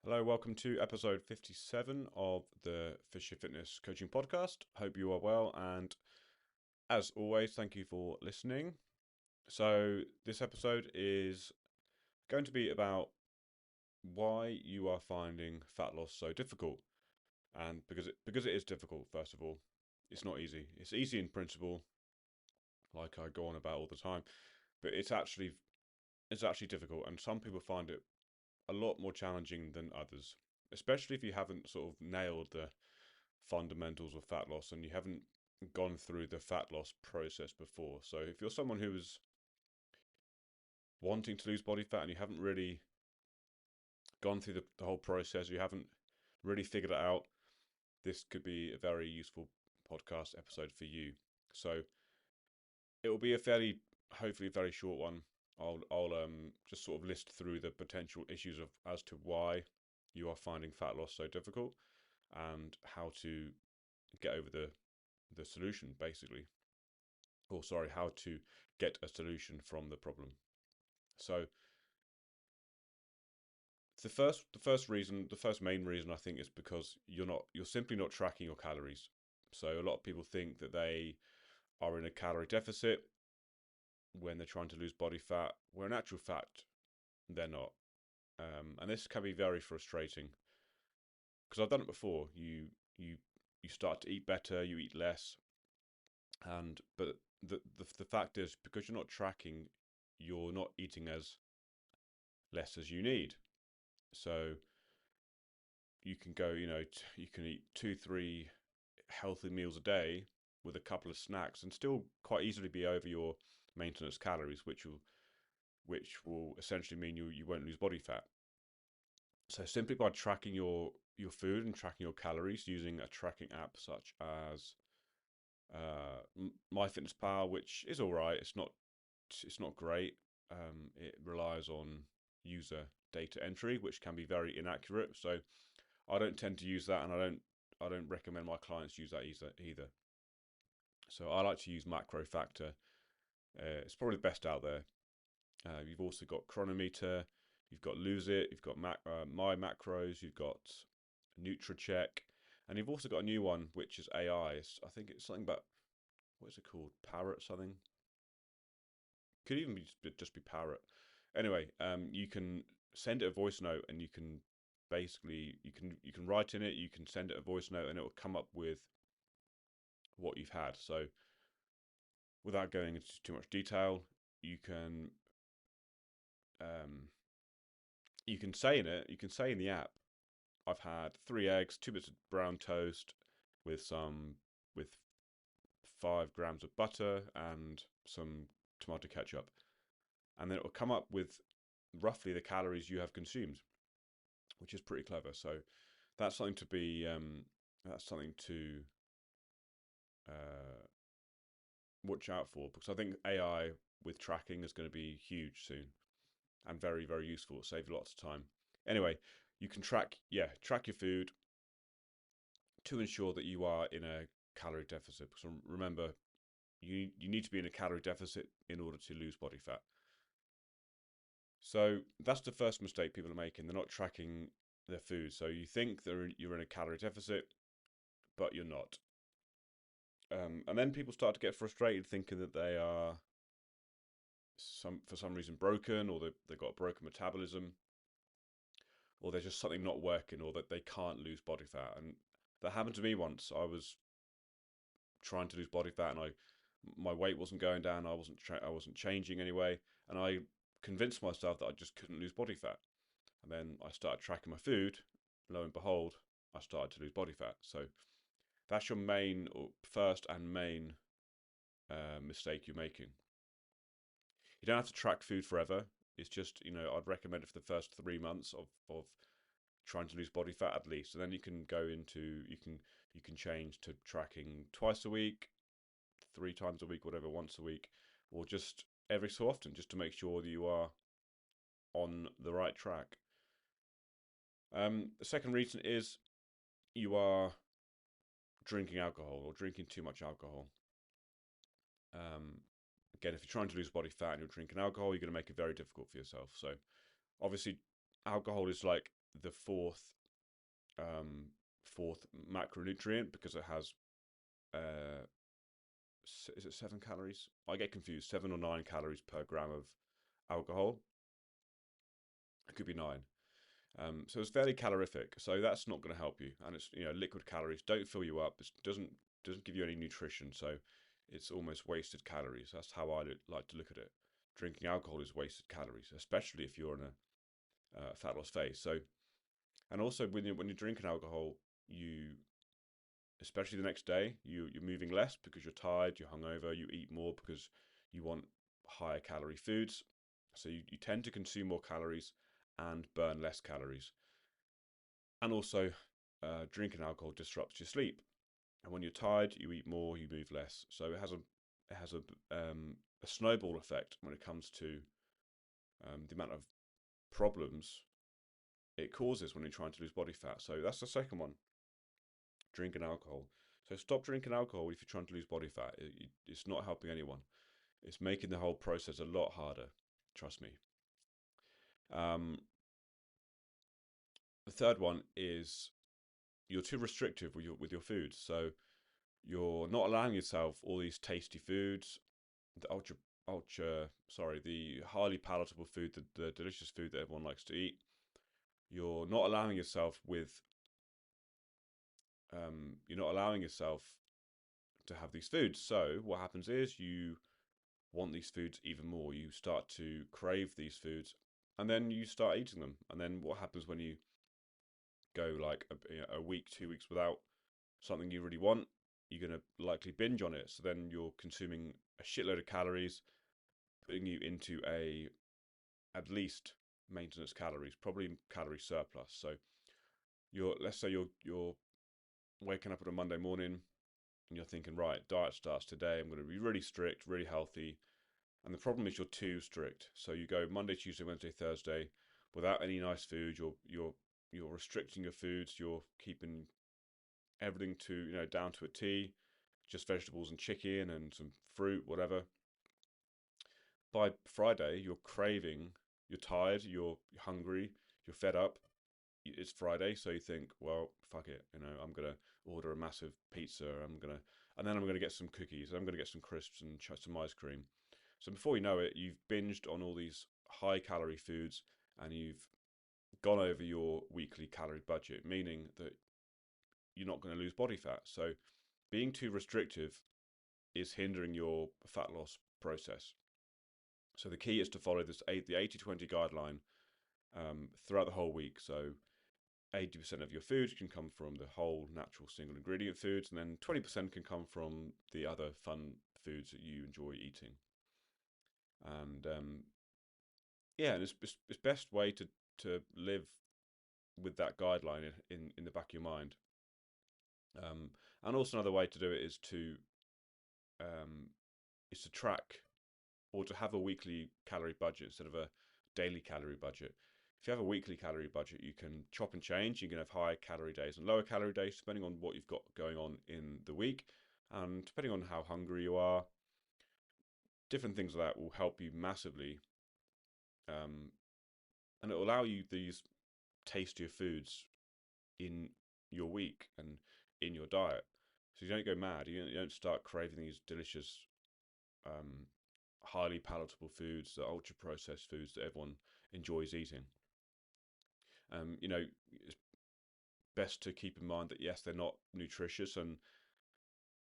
Hello, welcome to episode 57 of the Fisher Fitness Coaching Podcast. Hope you are well, and as always, thank you for listening. So, this episode is going to be about why you are finding fat loss so difficult. And because it is difficult, first of all, it's not easy. It's easy in principle, like I go on about all the time, but it's actually difficult, and some people find it a lot more challenging than others, especially if you haven't sort of nailed the fundamentals of fat loss and you haven't gone through the fat loss process before. So if you're someone who is wanting to lose body fat and you haven't really gone through the whole process, you haven't really figured it out, this could be a very useful podcast episode for you. So it will be a hopefully very short one. I'll just sort of list through the potential issues of as to why you are finding fat loss so difficult and how to get over the solution, basically. Or sorry, how to get a solution from the problem. So the first main reason I think is because you're simply not tracking your calories. So a lot of people think that they are in a calorie deficit when they're trying to lose body fat, where in actual fact they're not. And this can be very frustrating because I've done it before. You you start to eat better, you eat less, and but the fact is, because you're not tracking, you're not eating as less as you need. So you can go, you can eat 2, 3 healthy meals a day with a couple of snacks and still quite easily be over your maintenance calories, which will essentially mean you won't lose body fat. So simply by tracking your food and tracking your calories using a tracking app such as MyFitnessPal, which is all right. It's not great. It relies on user data entry, which can be very inaccurate. So I don't tend to use that, and I don't recommend my clients use that either. So I like to use Macro Factor. It's probably the best out there. You've also got Chronometer, you've got Lose It, you've got My Macros, you've got NutriCheck, and you've also got a new one which is AI. I think it's something about, what is it called? Parrot something. Could even be just be Parrot. Anyway, you can send it a voice note, and you can basically you can write in it. You can send it a voice note, and it will come up with what you've had. So without going into too much detail, you can um, you can say in the app, I've had 3 eggs, 2 bits of brown toast with some with 5 grams of butter and some tomato ketchup, and then it will come up with roughly the calories you have consumed, which is pretty clever. So that's something to be that's something to uh, watch out for, because I think AI with tracking is going to be huge soon and very, very useful. It saves lots of time. Anyway, you can track your food to ensure that you are in a calorie deficit. Because remember, you need to be in a calorie deficit in order to lose body fat. So that's the first mistake people are making. They're not tracking their food. So you think you're in a calorie deficit, but you're not. And then people start to get frustrated, thinking that they are for some reason broken, or they've got a broken metabolism, or there's just something not working, or that they can't lose body fat. And that happened to me once. I was trying to lose body fat, and my weight wasn't going down. I wasn't changing anyway, and I convinced myself that I just couldn't lose body fat. And then I started tracking my food. Lo and behold, I started to lose body fat. So that's your main or first and main mistake you're making. You don't have to track food forever. It's just, I'd recommend it for the first 3 months of trying to lose body fat at least, and then you can change to tracking twice a week, 3 times a week, whatever, once a week, or just every so often, just to make sure that you are on the right track. The second reason is you are drinking alcohol or drinking too much alcohol. Um, Again, if you're trying to lose body fat and you're drinking alcohol, you're going to make it very difficult for yourself. So obviously, alcohol is like the fourth macronutrient because it has uh, is it 7 calories? I get confused. 7 or 9 calories per gram of alcohol. It could be 9. So it's fairly calorific. So that's not going to help you. And it's liquid calories don't fill you up. It doesn't give you any nutrition. So it's almost wasted calories. That's how I like to look at it. Drinking alcohol is wasted calories, especially if you're in a fat loss phase. So and also when you're drinking alcohol, you especially the next day, you're moving less because you're tired, you're hungover, you eat more because you want higher calorie foods. So you tend to consume more calories and burn less calories. And also, drinking alcohol disrupts your sleep. And when you're tired, you eat more, you move less. So it has a snowball effect when it comes to the amount of problems it causes when you're trying to lose body fat. So that's the second one, drinking alcohol. So stop drinking alcohol if you're trying to lose body fat. It's not helping anyone. It's making the whole process a lot harder. Trust me. Um, the third one is you're too restrictive with your food. So you're not allowing yourself all these tasty foods, the the highly palatable food, the delicious food that everyone likes to eat. You're not allowing yourself you're not allowing yourself to have these foods. So what happens is you want these foods even more. You start to crave these foods, and then you start eating them. And then what happens when you go like a week, 2 weeks without something you really want? You're going to likely binge on it. So then you're consuming a shitload of calories, putting you into a at least maintenance calories, probably calorie surplus. So let's say you're waking up on a Monday morning and you're thinking, right, diet starts today. I'm going to be really strict, really healthy. And the problem is you're too strict. So you go Monday, Tuesday, Wednesday, Thursday without any nice food. You're restricting your foods. You're keeping everything to down to a T, just vegetables and chicken and some fruit, whatever. By Friday, you're craving. You're tired. You're hungry. You're fed up. It's Friday, so you think, well, fuck it. I'm gonna order a massive pizza. And then I'm gonna get some cookies. I'm gonna get some crisps and some ice cream. So before you know it, you've binged on all these high calorie foods and you've gone over your weekly calorie budget, meaning that you're not going to lose body fat. So being too restrictive is hindering your fat loss process. So the key is to follow the 80-20 guideline throughout the whole week. So 80% of your food can come from the whole natural single ingredient foods, and then 20% can come from the other fun foods that you enjoy eating. And yeah, and it's best way to live with that guideline in the back of your mind. And also another way to do it um, is to track or to have a weekly calorie budget instead of a daily calorie budget. If you have a weekly calorie budget, you can chop and change. You can have high calorie days and lower calorie days depending on what you've got going on in the week, and depending on how hungry you are. Different things like that will help you massively, um, and it will allow you these tastier foods in your week and in your diet. So you don't go mad. You don't start craving these delicious, um, highly palatable foods, the ultra processed foods that everyone enjoys eating. It's best to keep in mind that yes, they're not nutritious, and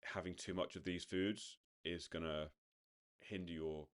having too much of these foods is going to hinder your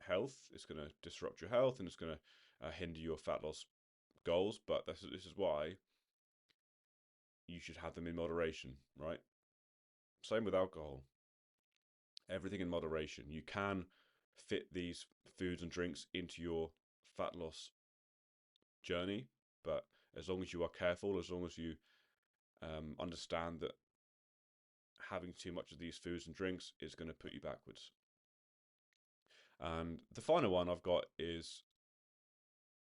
health. It's going to disrupt your health, and it's going to hinder your fat loss goals. But this is why you should have them in moderation, right? Same with alcohol. Everything in moderation. You can fit these foods and drinks into your fat loss journey, but as long as you are careful, as long as you understand that having too much of these foods and drinks is going to put you backwards. And the final one I've got is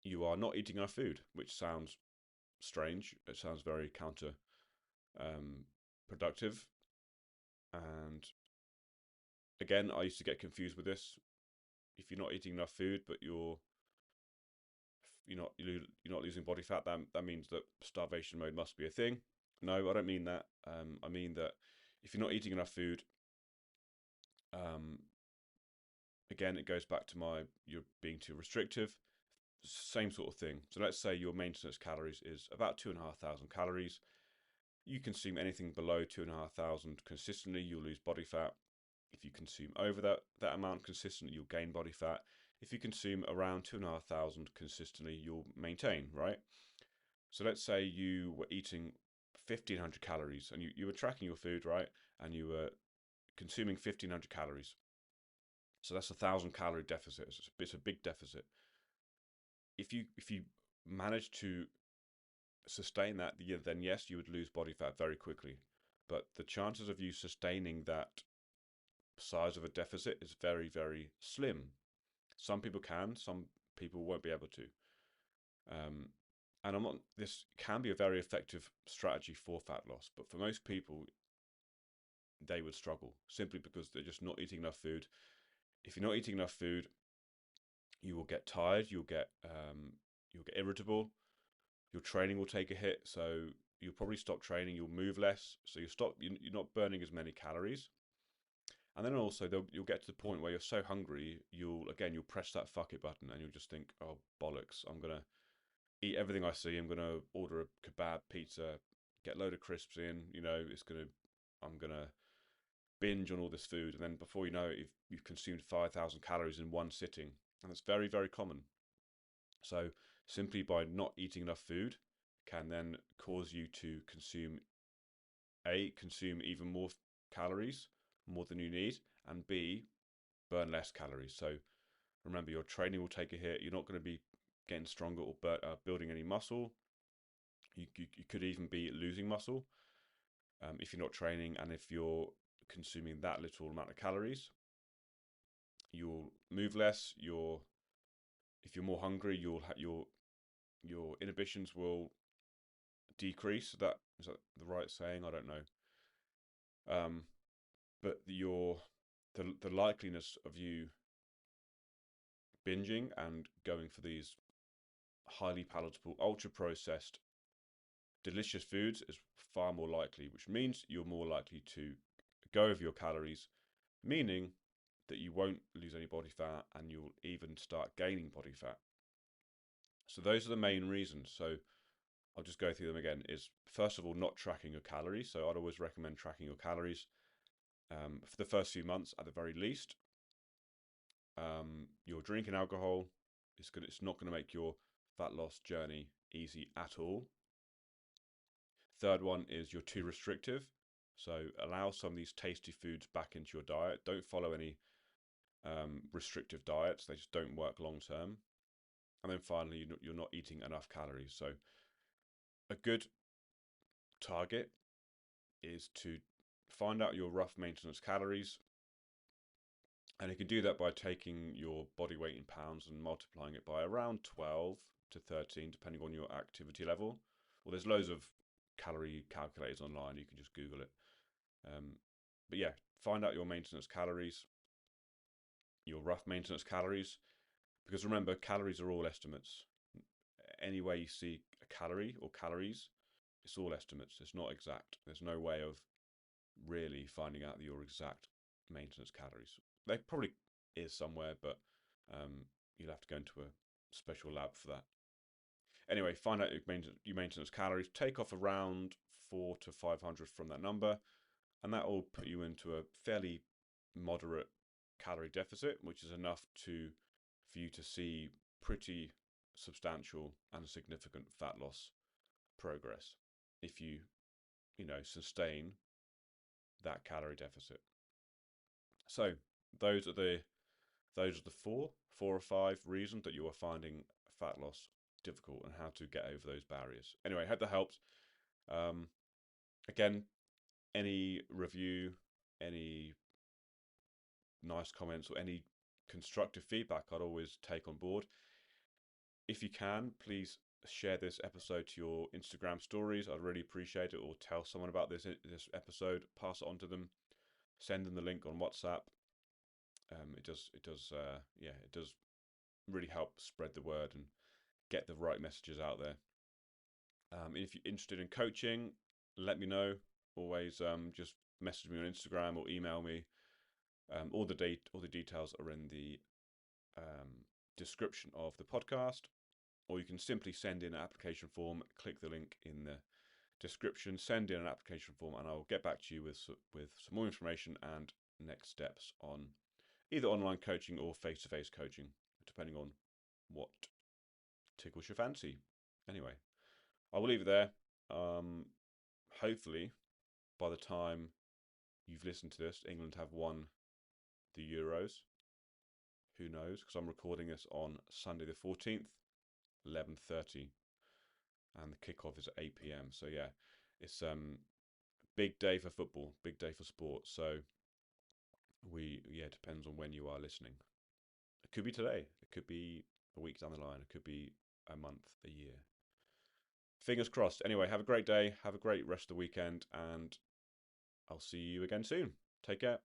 you are not eating enough food, which sounds strange. It sounds very counter productive. And again, I used to get confused with this. If you're not eating enough food, but you're you're not losing body fat, that means that starvation mode must be a thing. No, I don't mean that. I mean that if you're not eating enough food, um, again, it goes back to you're being too restrictive. Same sort of thing. So let's say your maintenance calories is about 2,500 calories. You consume anything below 2,500 consistently, you'll lose body fat. If you consume over that amount consistently, you'll gain body fat. If you consume around 2,500 consistently, you'll maintain, right? So let's say you were eating 1,500 calories and you were tracking your food, right? And you were consuming 1,500 calories. So that's 1,000 calorie deficit. It's a big deficit. If you manage to sustain that, then yes, you would lose body fat very quickly. But the chances of you sustaining that size of a deficit is very, very slim. Some people can, some people won't be able to. And this can be a very effective strategy for fat loss, but for most people, they would struggle simply because they're just not eating enough food. If you're not eating enough food, you will get tired, you'll get irritable, your training will take a hit, so you'll probably stop training, you'll move less, so you're not burning as many calories. And then also you'll get to the point where you're so hungry, you'll press that fuck it button and you'll just think, oh bollocks, I'm gonna eat everything I see. I'm gonna order a kebab pizza, get a load of crisps in. I'm gonna binge on all this food, and then before you know it, you've consumed 5,000 calories in one sitting, and it's very, very common. So simply by not eating enough food can then cause you to consume even more calories, more than you need, and B, burn less calories. So remember, your training will take a hit. You're not going to be getting stronger or building any muscle. You could even be losing muscle if you're not training, and if you're consuming that little amount of calories, you'll move less. If you're more hungry, your inhibitions will decrease. Is that the right saying? I don't know. But the likeliness of you binging and going for these highly palatable, ultra processed, delicious foods is far more likely, which means you're more likely to go over your calories, meaning that you won't lose any body fat and you'll even start gaining body fat. So those are the main reasons. So I'll just go through them again. Is first of all, not tracking your calories. So I'd always recommend tracking your calories for the first few months at the very least. Your drinking alcohol it's not going to make your fat loss journey easy at all. Third one is you're too restrictive. So allow some of these tasty foods back into your diet. Don't follow any restrictive diets. They just don't work long term. And then finally, you're not eating enough calories. So a good target is to find out your rough maintenance calories. And you can do that by taking your body weight in pounds and multiplying it by around 12 to 13, depending on your activity level. Well, there's loads of calorie calculators online. You can just Google it. But yeah, find out your maintenance calories, your rough maintenance calories, because remember, calories are all estimates. Any way you see a calorie or calories, it's all estimates. It's not exact. There's no way of really finding out your exact maintenance calories. There probably is somewhere, but you'll have to go into a special lab for that. Anyway, find out your maintenance calories. Take off around 4 to 500 from that number, and that will put you into a fairly moderate calorie deficit, which is enough for you to see pretty substantial and significant fat loss progress if you sustain that calorie deficit. So those are the four or five reasons that you are finding fat loss difficult and how to get over those barriers. Anyway, hope that helps. Again, any review, any nice comments, or any constructive feedback, I'd always take on board. If you can, please share this episode to your Instagram stories. I'd really appreciate it. Or tell someone about this episode. Pass it on to them. Send them the link on WhatsApp. It does really help spread the word and get the right messages out there. If you're interested in coaching, let me know. Always just message me on Instagram or email me. All the details are in the description of the podcast, or you can simply send in an application form. Click the link in the description, send in an application form, and I'll get back to you with some more information and next steps on either online coaching or face-to-face coaching, depending on what tickles your fancy. Anyway, I will leave it there. Hopefully, by the time you've listened to this, England have won the Euros. Who knows? Because I'm recording this on Sunday the 14th, 11:30, and the kickoff is at 8 p.m. So yeah, it's big day for football, big day for sport. So it depends on when you are listening. It could be today. It could be a week down the line. It could be a month, a year. Fingers crossed. Anyway, have a great day. Have a great rest of the weekend, and I'll see you again soon. Take care.